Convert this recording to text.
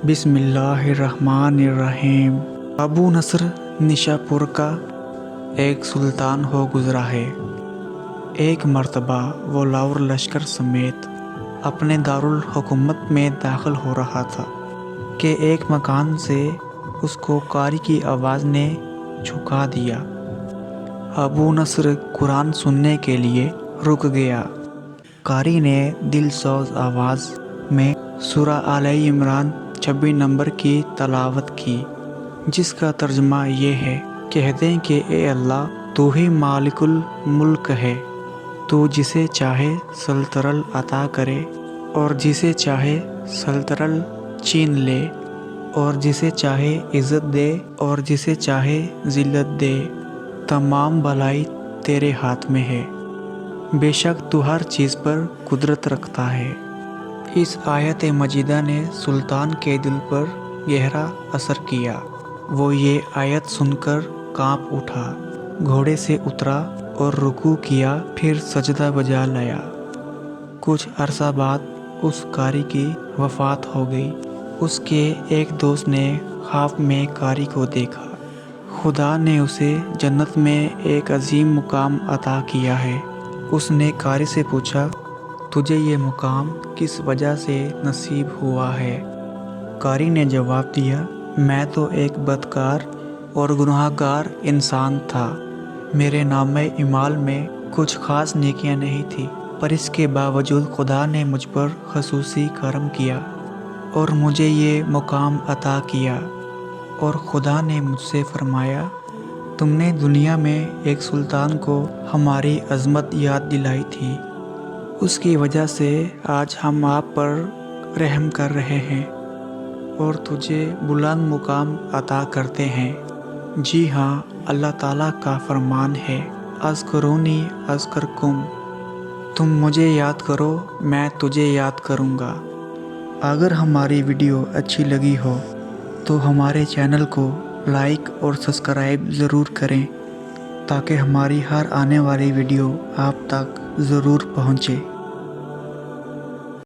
بسم اللہ الرحمن الرحیم۔ ابو نصر نشاپور کا ایک سلطان ہو گزرا ہے۔ ایک مرتبہ وہ لاہور لشکر سمیت اپنے دارالحکومت میں داخل ہو رہا تھا کہ ایک مکان سے اس کو قاری کی آواز نے جھکا دیا۔ ابو نصر قرآن سننے کے لیے رک گیا۔ قاری نے دل سوز آواز میں سورہ آل عمران 26 نمبر کی تلاوت کی، جس کا ترجمہ یہ ہے، کہہ دیں کہ اے اللہ، تو ہی مالک الملک ہے، تو جسے چاہے سلطرل عطا کرے اور جسے چاہے سلطرل چھین لے، اور جسے چاہے عزت دے اور جسے چاہے ذلت دے، تمام بھلائی تیرے ہاتھ میں ہے، بے شک تو ہر چیز پر قدرت رکھتا ہے۔ اس آیت مجیدہ نے سلطان کے دل پر گہرا اثر کیا۔ وہ یہ آیت سن کر کانپ اٹھا، گھوڑے سے اترا اور رکوع کیا، پھر سجدہ بجا لایا۔ کچھ عرصہ بعد اس قاری کی وفات ہو گئی۔ اس کے ایک دوست نے خواب میں قاری کو دیکھا۔ خدا نے اسے جنت میں ایک عظیم مقام عطا کیا ہے۔ اس نے قاری سے پوچھا، تجھے یہ مقام کس وجہ سے نصیب ہوا ہے؟ قاری نے جواب دیا، میں تو ایک بدکار اور گناہ گار انسان تھا۔ میرے نامہ اعمال میں کچھ خاص نیکیاں نہیں تھی، پر اس کے باوجود خدا نے مجھ پر خصوصی کرم کیا اور مجھے یہ مقام عطا کیا۔ اور خدا نے مجھ سے فرمایا، تم نے دنیا میں ایک سلطان کو ہماری عظمت یاد دلائی تھی، اس کی وجہ سے آج ہم آپ پر رحم کر رہے ہیں اور تجھے بلند مقام عطا کرتے ہیں۔ جی ہاں، اللہ تعالیٰ کا فرمان ہے، اذکرونی اذکرکم، تم مجھے یاد کرو، میں تجھے یاد کروں گا۔ اگر ہماری ویڈیو اچھی لگی ہو تو ہمارے چینل کو لائک اور سبسکرائب ضرور کریں تاکہ ہماری ہر آنے والی ویڈیو آپ تک ضرور پہنچے۔